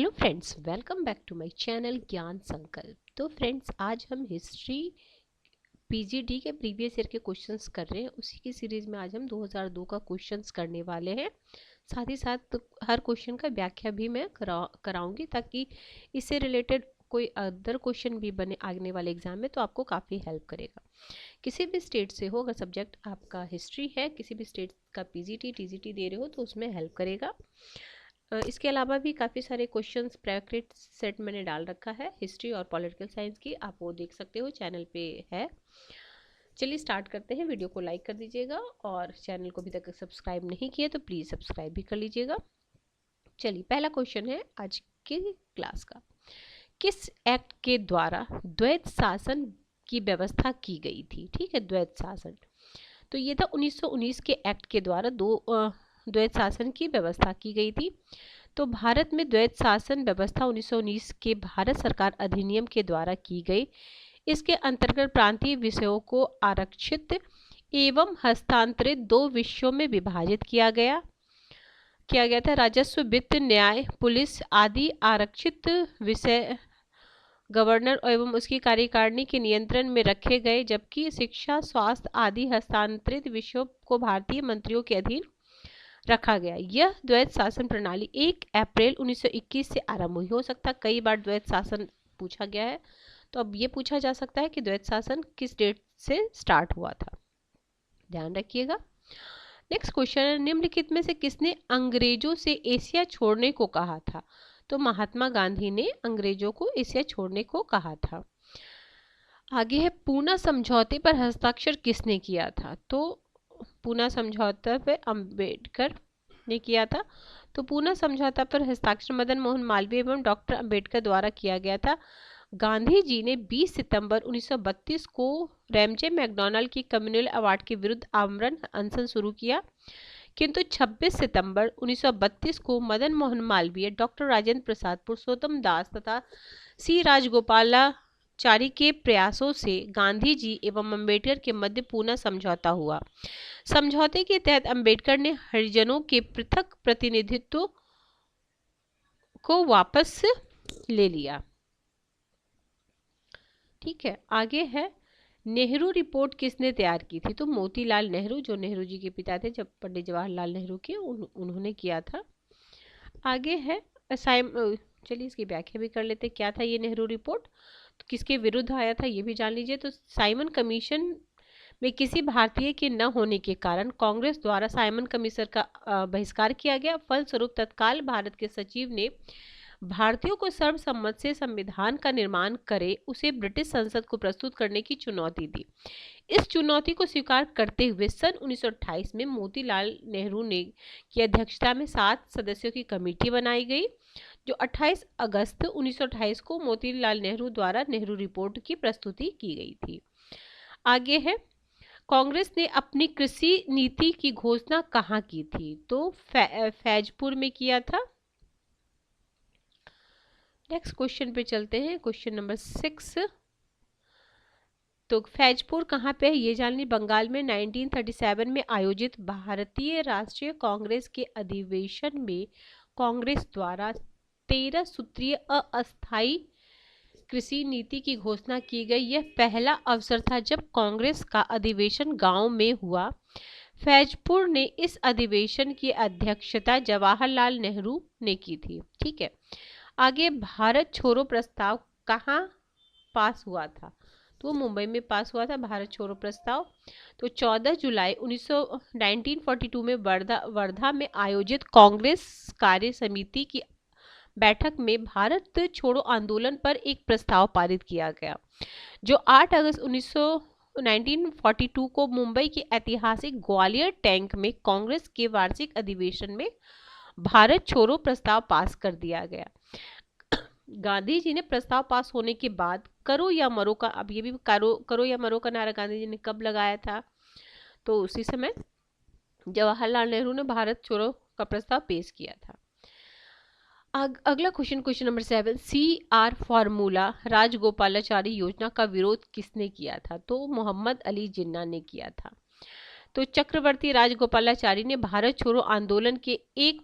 Hello friends, welcome back to my channel Gyan Sankalp. तो friends, आज हम हिस्ट्री पीजीडी के प्रीवियस ईयर के क्वेश्चंस कर रहे हैं। उसी की सीरीज में आज हम 2002 का क्वेश्चंस करने वाले हैं। साथ ही साथ हर क्वेश्चन का व्याख्या भी मैं कराऊंगी, ताकि इससे रिलेटेड कोई अदर क्वेश्चन भी बने आने वाले एग्जाम में, तो आपको काफ़ी हेल्प करेगा। किसी भी स्टेट से हो, अगर सब्जेक्ट आपका हिस्ट्री है, किसी भी स्टेट का पीजीटी टीजीटी दे रहे हो तो उसमें हेल्प करेगा। इसके अलावा भी काफ़ी सारे क्वेश्चंस प्रैक्टिस सेट मैंने डाल रखा है हिस्ट्री और पॉलिटिकल साइंस की, आप वो देख सकते हो, चैनल पे है। चलिए स्टार्ट करते हैं। वीडियो को लाइक कर दीजिएगा और चैनल को अभी तक सब्सक्राइब नहीं किया तो प्लीज़ सब्सक्राइब भी कर लीजिएगा। चलिए, पहला क्वेश्चन है आज के क्लास का। किस एक्ट के द्वारा द्वैत शासन की व्यवस्था की गई थी? ठीक है, द्वैत शासन, तो ये था 1919 के एक्ट के द्वारा द्वैत शासन की व्यवस्था की गई थी। तो भारत में द्वैत शासन व्यवस्था 1919 के भारत सरकार अधिनियम के द्वारा की गई। इसके अंतर्गत प्रांतीय विषयों को आरक्षित एवं हस्तांतरित दो विषयों में विभाजित किया गया था। राजस्व, वित्त, न्याय, पुलिस आदि आरक्षित विषय गवर्नर एवं उसकी कार्यकारिणी के नियंत्रण में रखे गए, जबकि शिक्षा, स्वास्थ्य आदि हस्तांतरित विषयों को भारतीय मंत्रियों के अधीन रखा गया। यह द्वैत शासन प्रणाली 1 अप्रैल 1921 से आरंभ हुई। हो सकता है कई बार द्वैत शासन पूछा गया है, तो अब ये पूछा जा सकता है कि द्वैत शासन किस डेट से स्टार्ट हुआ था, ध्यान रखिएगा। नेक्स्ट क्वेश्चन है, निम्नलिखित में से किसने अंग्रेजों से एशिया छोड़ने को कहा था? तो महात्मा गांधी ने अंग्रेजों को एशिया छोड़ने को कहा था। आगे है, पूना समझौते पर हस्ताक्षर किसने किया था? तो पूना समझौता पर अंबेडकर ने किया था। तो पूना समझौता पर हस्ताक्षर मदन मोहन मालवीय एवं डॉक्टर अंबेडकर द्वारा किया गया था। गांधी जी ने 20 सितंबर 1932 को रैमजे मैकडॉनल्ड की कम्युनल अवार्ड के विरुद्ध आमरण अनशन शुरू किया, किंतु 26 सितंबर 1932 को मदन मोहन मालवीय, डॉक्टर राजेंद्र प्रसाद, पुरुषोत्तम दास तथा सी राजगोपालाचारी के प्रयासों से गांधी जी एवं अंबेडकर के मध्य पूना समझौता हुआ। समझौते के तहत अंबेडकर ने हरिजनों के पृथक प्रतिनिधित्व को वापस ले लिया। ठीक है, आगे है, नेहरू रिपोर्ट किसने तैयार की थी? तो मोतीलाल नेहरू, जो नेहरू जी के पिता थे, जब पंडित जवाहरलाल नेहरू के, उन्होंने किया था। आगे है चलिए इसकी व्याख्या भी कर लेते, क्या था ये नेहरू रिपोर्ट, तो किसके विरुद्ध आया था ये भी जान लीजिए। तो साइमन कमीशन में किसी भारतीय के न होने के कारण कांग्रेस द्वारा साइमन कमीशन का बहिष्कार किया गया। फलस्वरूप तत्काल भारत के सचिव ने भारतीयों को सर्वसम्मत से संविधान का निर्माण करे उसे ब्रिटिश संसद को प्रस्तुत करने की चुनौती दी। इस चुनौती को स्वीकार करते हुए सन 1928 में मोतीलाल नेहरू ने की अध्यक्षता में 7 सदस्यों की कमेटी बनाई गई, जो 28 अगस्त 1928 को मोतीलाल नेहरू द्वारा नेहरू रिपोर्ट की प्रस्तुति की गई थी। आगे है, कांग्रेस ने अपनी कृषि नीति की घोषणा कहाँ की थी? तो फैजपुर में किया था। नेक्स्ट क्वेश्चन पे चलते हैं, क्वेश्चन नंबर 6। तो फैजपुर कहाँ पे है ये जान ली। बंगाल में 1937 में आयोजित भारतीय राष्ट्रीय कांग्रेस के अधिवेशन में कांग्रेस द्वारा 13 सूत्रीय अस्थायी कृषि नीति की घोषणा की गई। यह पहला अवसर था जब कांग्रेस का अधिवेशन गांव में हुआ। फैजपुर ने इस अधिवेशन की अध्यक्षता जवाहरलाल नेहरू ने की थी। ठीक है, आगे, भारत छोड़ो प्रस्ताव कहाँ पास हुआ था? तो मुंबई में पास हुआ था भारत छोड़ो प्रस्ताव। तो 14 जुलाई 1942 में वर्धा में आयोजित कांग्रेस कार्य समिति की बैठक में भारत छोड़ो आंदोलन पर एक प्रस्ताव पारित किया गया, जो 8 अगस्त 1942 को मुंबई के ऐतिहासिक ग्वालियर टैंक में कांग्रेस के वार्षिक अधिवेशन में भारत छोड़ो प्रस्ताव पास कर दिया गया। गांधी जी ने प्रस्ताव पास होने के बाद करो या मरो का, अब ये भी करो या मरो का नारा गांधी जी ने कब लगाया था? तो उसी समय जवाहरलाल नेहरू ने भारत छोड़ो का प्रस्ताव पेश किया था। अगला question, question number 7, CR formula Rajagopalachari योजना का विरोध किसने किया था? तो मोहम्मद अली जिन्ना ने किया था। तो चक्रवर्ती राजगोपालाचारी ने भारत छोड़ो आंदोलन के एक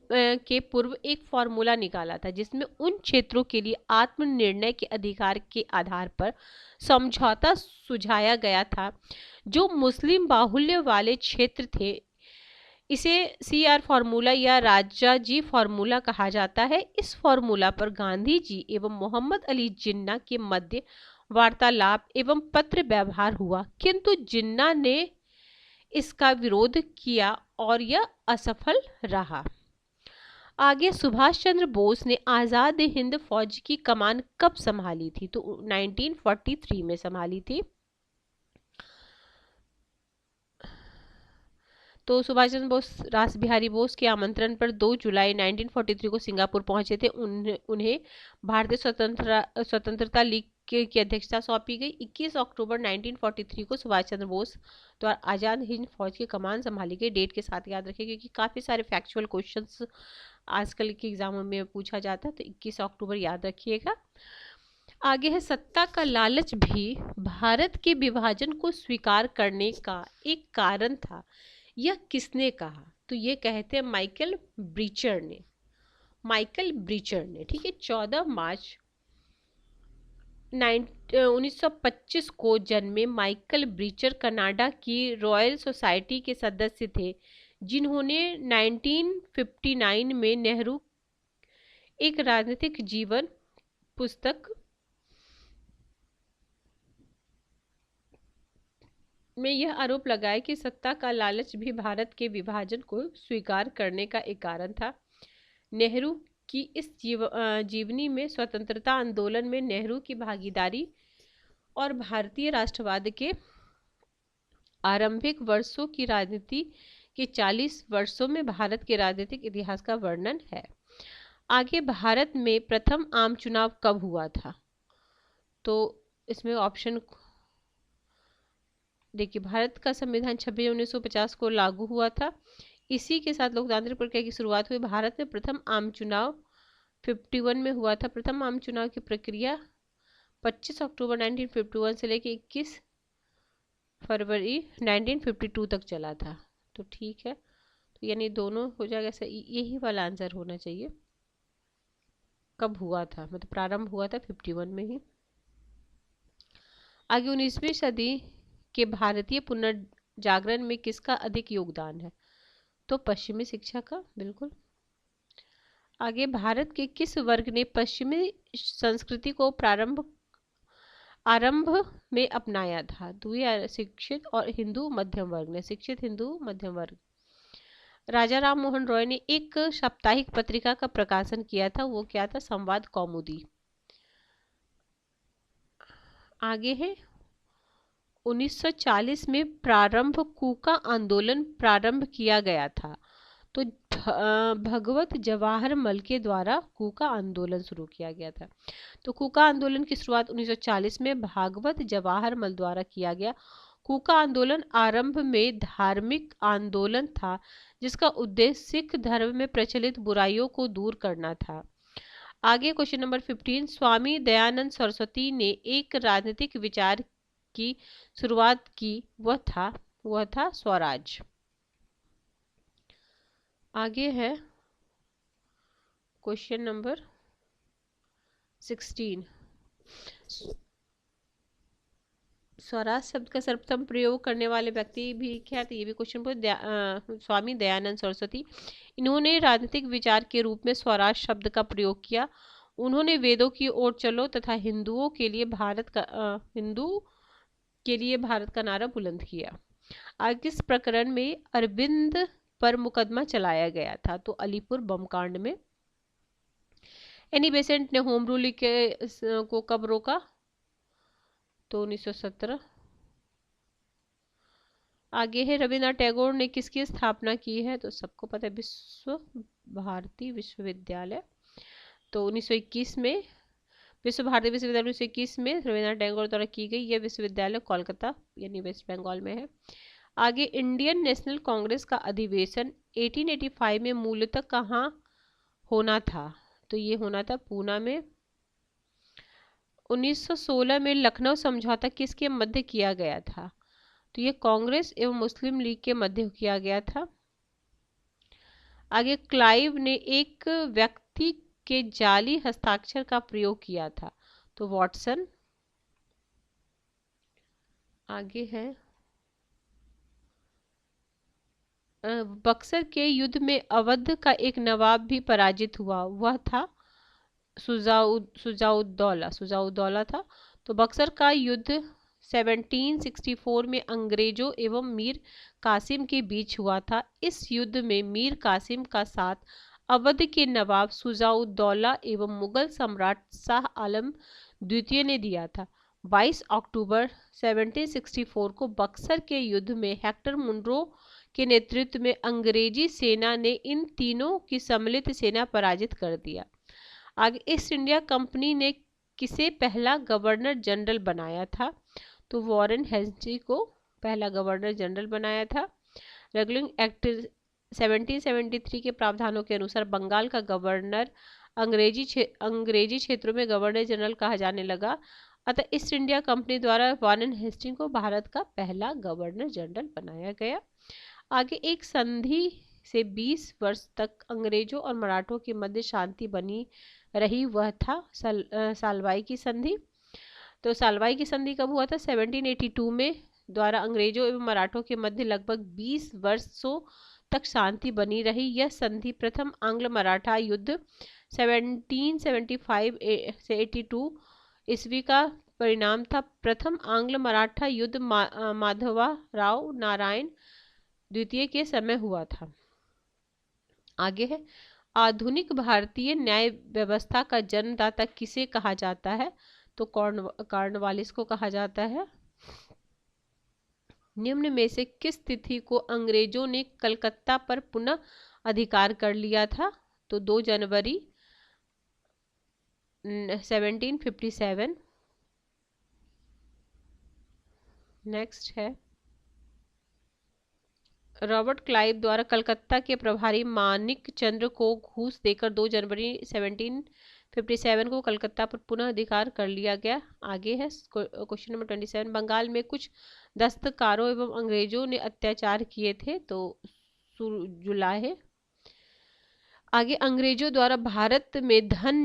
के पूर्व एक फॉर्मूला निकाला था जिसमें उन क्षेत्रों के लिए आत्मनिर्णय के अधिकार के आधार पर समझौता सुझाया गया था जो मुस्लिम बाहुल्य वाले क्षेत्र थे। इसे CR फॉर्मूला या राजाजी फॉर्मूला कहा जाता है। इस फॉर्मूला पर गांधी जी एवं मोहम्मद अली जिन्ना के मध्य वार्तालाप एवं पत्र व्यवहार हुआ, किंतु जिन्ना ने इसका विरोध किया और यह असफल रहा। आगे सुभाष चंद्र बोस ने आजाद हिंद फौज की कमान कब संभाली थी? तो 1943 में संभाली थी। तो सुभाष चंद्र बोस रास बिहारी बोस के आमंत्रण पर 2 जुलाई 1943 को सिंगापुर पहुंचे थे। उन्हें भारतीय स्वतंत्रता लीग की अध्यक्षता सौंपी गई। 21 अक्टूबर 1943 को सुभाष चंद्र बोस द्वारा आजाद हिंद फौज की कमान संभाली गई। डेट के साथ याद रखें क्योंकि काफ़ी सारे फैक्चुअल क्वेश्चंस आजकल के एग्जामों में पूछा जाता है, तो 21 अक्टूबर याद रखिएगा। आगे है, सत्ता का लालच भी भारत के विभाजन को स्वीकार करने का एक कारण था, यह किसने कहा? तो ये कहते हैं माइकल ब्रीचर ने। ठीक है। 14 मार्च 1925 को जन्मे माइकल ब्रीचर कनाडा की रॉयल सोसाइटी के सदस्य थे, जिन्होंने 1959 में नेहरू एक राजनीतिक जीवन पुस्तक में यह आरोप लगाया कि सत्ता का लालच भी भारत के विभाजन को स्वीकार करने का एक कारण था। नेहरू की इस जीवनी में स्वतंत्रता आंदोलन में नेहरू की भागीदारी और भारतीय राष्ट्रवाद के आरंभिक वर्षों की राजनीति के 40 वर्षों में भारत के राजनीतिक इतिहास का वर्णन है। आगे, भारत में प्रथम आम चुनाव कब हुआ था? तो इसमें ऑप्शन देखिए, भारत का संविधान 26 जनवरी 1950 को लागू हुआ था। इसी के साथ लोकतांत्रिक प्रक्रिया की शुरुआत हुई। भारत में प्रथम आम चुनाव 51 में हुआ था। प्रथम आम चुनाव की प्रक्रिया 25 अक्टूबर 1951 से लेकर 21 फरवरी 1952 तक चला था। तो ठीक है, तो यानी दोनों हो जाएगा, सही यही वाला आंसर होना चाहिए। कब हुआ था, मतलब प्रारंभ हुआ था 51 में ही। आगे, 19वीं सदी के भारतीय पुनर्जागरण में किसका अधिक योगदान है? तो पश्चिमी शिक्षा का, बिल्कुल। आगे, भारत के किस वर्ग ने पश्चिमी संस्कृति को आरंभ में अपनाया था? द्वितीय शिक्षित और हिंदू मध्यम वर्ग ने। शिक्षित हिंदू मध्यम वर्ग। राजा राम मोहन रॉय ने एक साप्ताहिक पत्रिका का प्रकाशन किया था, वो क्या था? संवाद कौमुदी। आगे है, 1940 में कूका आंदोलन प्रारंभ किया गया था। तो भगवत जवाहरमल के द्वारा कूका आंदोलन शुरू किया गया था। तो कूका आंदोलन की शुरुआत 1940 में भागवत जवाहरमल द्वारा किया गया। कूका आंदोलन आरंभ में धार्मिक आंदोलन था जिसका उद्देश्य सिख धर्म में प्रचलित बुराइयों को दूर करना था। आगे क्वेश्चन नंबर 15, स्वामी दयानंद सरस्वती ने एक राजनीतिक विचार की शुरुआत की, वह था स्वराज। आगे है क्वेश्चन नंबर 16, स्वराज शब्द का सर्वप्रथम प्रयोग करने वाले व्यक्ति भी क्या थे? ये भी क्वेश्चन स्वामी दयानंद सरस्वती। इन्होंने राजनीतिक विचार के रूप में स्वराज शब्द का प्रयोग किया। उन्होंने वेदों की ओर चलो तथा हिंदू के लिए भारत का नारा बुलंद किया। आगे, इस प्रकरण में अरविंद पर मुकदमा चलाया गया था? तो अलीपुर बम कांड में। एनी बेसेंट ने होम रूल को कब रोका? तो 1917। आगे है, रविन्द्रनाथ टैगोर ने किसकी स्थापना की है? तो सबको पता है, विश्व भारती विश्वविद्यालय। तो 1921 में विश्व भारती विश्वविद्यालय 1921 में रविन्द्रनाथ टैगोर द्वारा की गई। यह विश्वविद्यालय कोलकाता यानी वेस्ट बंगाल में है। आगे, इंडियन नेशनल कांग्रेस का अधिवेशन 1885 में मूलतः कहाँ होना था? तो ये होना था पूना में। 1916 में लखनऊ समझौता किसके मध्य किया गया था? तो ये कांग्रेस एवं मुस्लिम लीग के मध्य किया गया था। आगे क्लाइव ने एक व्यक्ति के जाली हस्ताक्षर का प्रयोग किया था, तो वॉटसन। आगे है बक्सर के युद्ध में अवध का एक नवाब भी पराजित हुआ, वह था सुजाउद्दौला था। तो बक्सर का युद्ध 1764 में अंग्रेजों एवं मीर कासिम के बीच हुआ था। इस युद्ध में मीर कासिम का साथ अवध के नवाब सुजाउद्दौला एवं मुगल सम्राट शाह आलम द्वितीय ने दिया था। 22 अक्टूबर 1764 को बक्सर के युद्ध में हेक्टर मुनरो के नेतृत्व में अंग्रेजी सेना ने इन तीनों की सम्मिलित सेना पराजित कर दिया। आगे ईस्ट इंडिया कंपनी ने किसे पहला गवर्नर जनरल बनाया था, तो वॉरेन हेस्टिंग्स को पहला गवर्नर जनरल बनाया था। रेगुलिंग एक्ट 1773 के प्रावधानों के अनुसार बंगाल का गवर्नर अंग्रेजी क्षेत्रों में गवर्नर जनरल कहा जाने लगा, अतः ईस्ट इंडिया कंपनी द्वारा वॉरेन हेस्टिंग्स को भारत का पहला गवर्नर जनरल बनाया गया। आगे एक संधि से 20 वर्ष तक अंग्रेजों और मराठों के मध्य शांति बनी रही, वह था सालवाई की संधि। तो सालवाई की संधि कब हुआ था? 1782 में द्वारा अंग्रेजों एवं मराठों के मध्य लगभग 20 वर्षों तक शांति बनी रही। यह संधि प्रथम आंग्ल मराठा युद्ध 1775 से 82 ईस्वी का परिणाम था। प्रथम आंग्ल मराठा युद्ध माधवराव नारायण द्वितीय के समय हुआ था। आगे है आधुनिक भारतीय न्याय व्यवस्था का जन्मदाता किसे कहा जाता है, तो कॉर्नवालिस को कहा जाता है। निम्न में से किस तिथि को अंग्रेजों ने कलकत्ता पर पुनः अधिकार कर लिया था, तो 2 जनवरी 1757। नेक्स्ट है रॉबर्ट क्लाइव द्वारा कलकत्ता के प्रभारी मानिक चंद्र को घूस देकर 2 जनवरी 1757 को कलकत्ता पर पुनः अधिकार कर लिया गया। आगे है क्वेश्चन नंबर 27, बंगाल में कुछ दस्तकारों एवं अंग्रेजों ने अत्याचार किए थे, तो जुलाहे। आगे अंग्रेजों द्वारा भारत में धन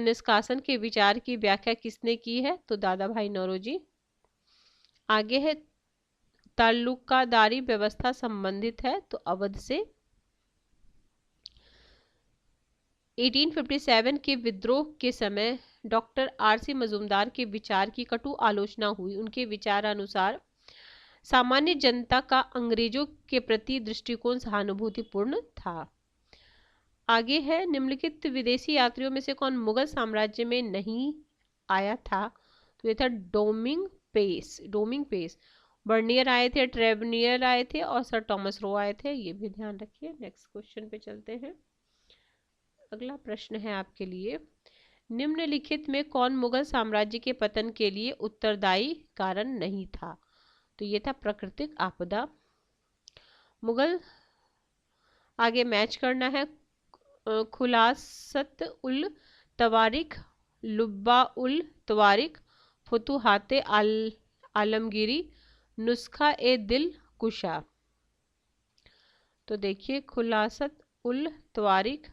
निष्कासन के विचार की व्याख्या किसने की है, तो दादा भाई नौरोजी। आगे है तालुकादारी व्यवस्था संबंधित है, तो अवध से। 1857 के विद्रोह के समय डॉक्टर आर.सी. मजूमदार के विचार की कटु आलोचना हुई। उनके विचारानुसार सामान्य जनता का अंग्रेजों के प्रति दृष्टिकोण सहानुभूतिपूर्ण था। आगे है निम्नलिखित विदेशी यात्रियों में से कौन मुगल साम्राज्य में नहीं आया था, तो ये था डोमिंग पेस। बर्नियर आए थे, ट्रेवनियर आए थे और सर थॉमस रो आए थे, ये भी ध्यान रखिए। नेक्स्ट क्वेश्चन पे चलते हैं। अगला प्रश्न है आपके लिए, निम्नलिखित में कौन मुगल साम्राज्य के पतन के लिए उत्तरदायी कारण नहीं था, तो ये था प्राकृतिक आपदा। मुगल आगे मैच करना है। खुलासत उल तवारिक, लुब्बा उल तवारिक, फुतुहाते आलमगीरी, नुस्खा ए दिल कुशा। तो देखिए खुलासत उल तवारिक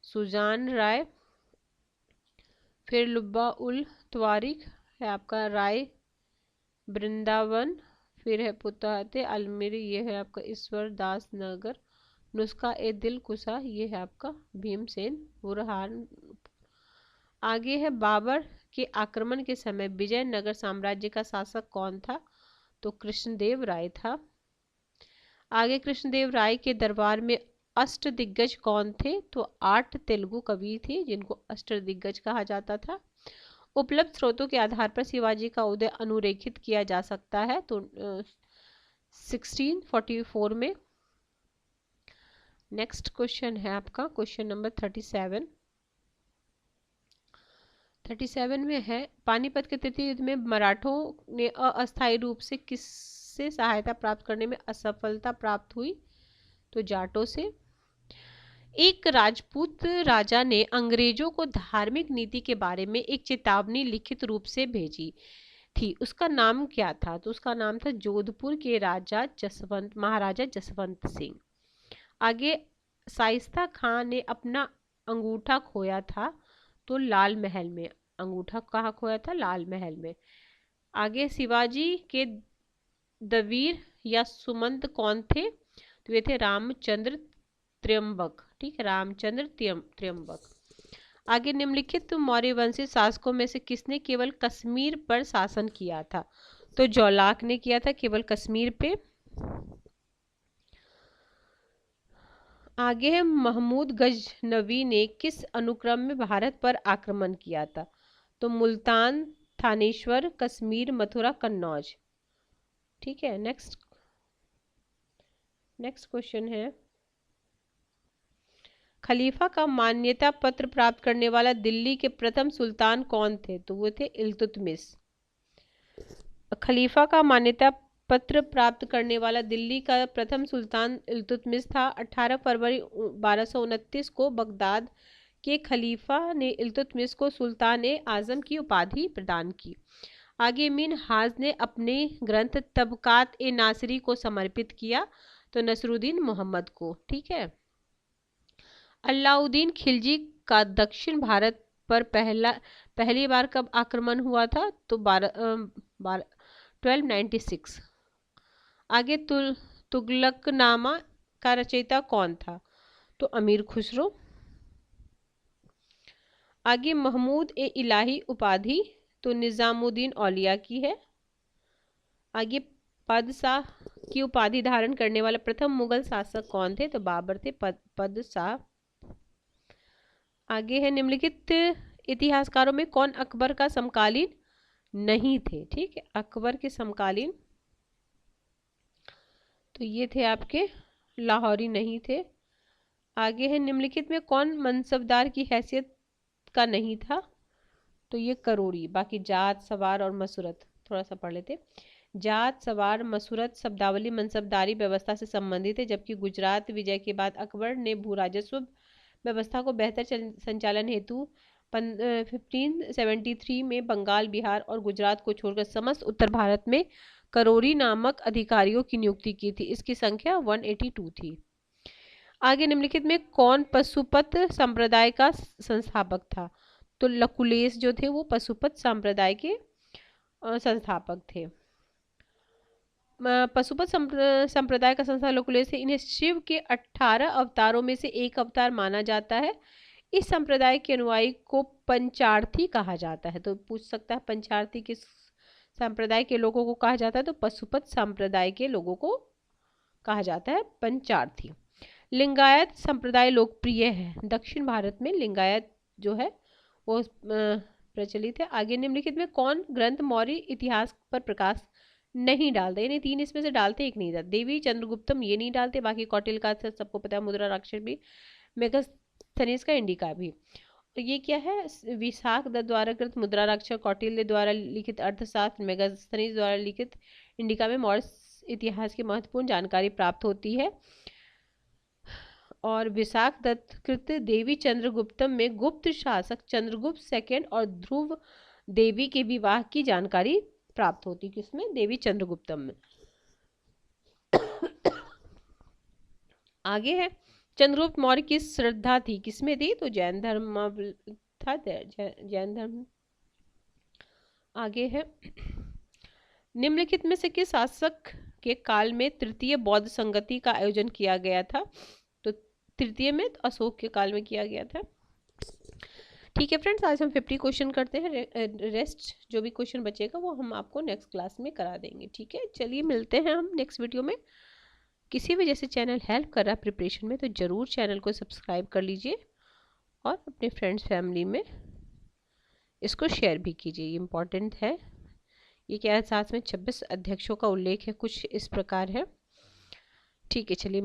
सुजान राय, फिर लुब्बा उल तवारिक है आपका राय वृंदावन, फिर है फुतुहाते आलमगीरी, ये है आपका ईश्वर दास नगर, नुस्खा ए दिल कुशा, ये है आपका भीमसेन बुरहान। आगे है बाबर के आक्रमण के समय विजयनगर साम्राज्य का शासक कौन था, तो कृष्णदेव राय था। आगे कृष्णदेव राय के दरबार में अष्टदिग्गज कौन थे, तो 8 तेलुगु कवि थे जिनको अष्टदिग्गज कहा जाता था। उपलब्ध स्रोतों के आधार पर शिवाजी का उदय अनुरेखित किया जा सकता है, तो 1644 में। नेक्स्ट क्वेश्चन है आपका क्वेश्चन नंबर 37 में है पानीपत के तृतीय युद्ध में मराठों ने अस्थायी रूप से किससे सहायता प्राप्त करने में असफलता प्राप्त हुई, तो जाटों से। एक राजपूत राजा ने अंग्रेजों को धार्मिक नीति के बारे में एक चेतावनी लिखित रूप से भेजी थी, उसका नाम क्या था, तो उसका नाम था जोधपुर के महाराजा जसवंत सिंह। आगे शाइस्ता खां ने अपना अंगूठा खोया था तो लाल महल में। अंगूठा कहाँ खोया था? लाल महल में। आगे शिवाजी के दवीर या सुमंत कौन थे? तो ये थे रामचंद्र त्र्यंबक। ठीक है, रामचंद्र त्र्यंबक। आगे निम्नलिखित मौर्यवंशी शासकों में से किसने केवल कश्मीर पर शासन किया था? तो जौलाक ने किया था केवल कश्मीर पे। आगे है महमूद गजनवी ने किस अनुक्रम में भारत पर आक्रमण किया था? तो मुल्तान, थानेश्वर, कश्मीर, मथुरा, कन्नौज। ठीक है, नेक्स्ट क्वेश्चन है, खलीफा का मान्यता पत्र प्राप्त करने वाला दिल्ली के प्रथम सुल्तान कौन थे? तो वो थे इल्तुतमिश। खलीफा का मान्यता पत्र प्राप्त करने वाला दिल्ली का प्रथम सुल्तान इल्तुतमिश था। 18 फरवरी 1229 को बगदाद के खलीफा ने इल्तुतमिश को सुल्तान ए आजम की उपाधि प्रदान की। आगे मिनहाज ने अपने ग्रंथ तबकात ए नासिरी को समर्पित किया। तो नसरुद्दीन मोहम्मद को। ठीक है, अलाउद्दीन खिलजी का दक्षिण भारत पर पहली बार कब आक्रमण हुआ था? तो 1296। आगे तुगलकनामा का रचयिता कौन था? तो अमीर खुसरो। आगे महमूद ए इलाही उपाधि तो निजामुद्दीन औलिया की है। आगे पदशाह की उपाधि धारण करने वाला प्रथम मुगल शासक कौन थे? तो बाबर थे पदशाह। आगे है निम्नलिखित इतिहासकारों में कौन अकबर का समकालीन नहीं थे? ठीक है, अकबर के समकालीन तो ये थे आपके लाहौरी नहीं थे। आगे है निम्नलिखित में कौन मनसबदार की हैसियत का नहीं था? तो ये करोड़ी। बाकी जात, सवार और मसूरत थोड़ा सा पढ़ लेते। जात, सवार, मसूरत शब्दावली मनसबदारी व्यवस्था से संबंधित है, जबकि गुजरात विजय के बाद अकबर ने भू राजस्व व्यवस्था को बेहतर संचालन हेतु 1573 में बंगाल, बिहार और गुजरात को छोड़कर समस्त उत्तर भारत में करोरी नामक अधिकारियों की नियुक्ति की थी। इसकी संख्या 182 थी। आगे निम्नलिखित में कौन पशुपत संप्रदाय का संस्थापक था? तो लकुलेश जो थे वो पशुपत संप्रदाय के संस्थापक थे। पशुपत संप्रदाय का संस्थापक लकुलेश है। इन्हें शिव के 18 अवतारों में से एक अवतार माना जाता है। इस संप्रदाय के अनुयायी को पंचार्थी कहा जाता है। तो पूछ सकता है पंचार्थी किस संप्रदाय के लोगों को कहा जाता है? तो पशुपत संप्रदाय के लोगों को कहा जाता है पंचार्थी। लिंगायत संप्रदाय लोकप्रिय है। दक्षिण भारत में लिंगायत जो है वो प्रचलित है। आगे निम्नलिखित में कौन ग्रंथ मौर्य इतिहास पर प्रकाश नहीं डालते? यानी 3 इसमें से डालते, एक नहीं डालते। देवी चंद्रगुप्तम ये नहीं डालते, बाकी कौटिल्य का सबको पता है, मुद्रा राक्षस भी, मेगास्थनीज का इंडिका भी। और ये क्या है? विशाख दत्त द्वारा कृत मुद्रा राक्षस, कौटिल्य द्वारा लिखित अर्थशास्त्र, मेगास्थनीज द्वारा लिखित इंडिका में मौर्य इतिहास की महत्वपूर्ण जानकारी प्राप्त होती है। और विशाख दत्त कृत देवी चंद्रगुप्तम में गुप्त शासक चंद्रगुप्त सेकंड और ध्रुव देवी के विवाह की जानकारी प्राप्त होती। किसमें? देवी चंद्रगुप्तम में। आगे है चंद्रगुप्त मौर्य की श्रद्धा थी, किसमें थी? तो जैन धर्म था, जैन धर्म। आगे है निम्नलिखित में से किस शासक के काल में तृतीय बौद्ध संगति का आयोजन किया गया था? तो तृतीय में अशोक के काल में किया गया था। ठीक है फ्रेंड्स, आज हम 50 क्वेश्चन करते हैं। रेस्ट जो भी क्वेश्चन बचेगा वो हम आपको नेक्स्ट क्लास में करा देंगे। ठीक है, चलिए मिलते हैं हम नेक्स्ट वीडियो में। किसी वजह से चैनल हेल्प कर रहा है प्रिपरेशन में तो ज़रूर चैनल को सब्सक्राइब कर लीजिए और अपने फ्रेंड्स फैमिली में इसको शेयर भी कीजिए, ये इम्पॉर्टेंट है। ये क्या है? साथ में 26 अध्यक्षों का उल्लेख है, कुछ इस प्रकार है। ठीक है, चलिए मिलते हैं।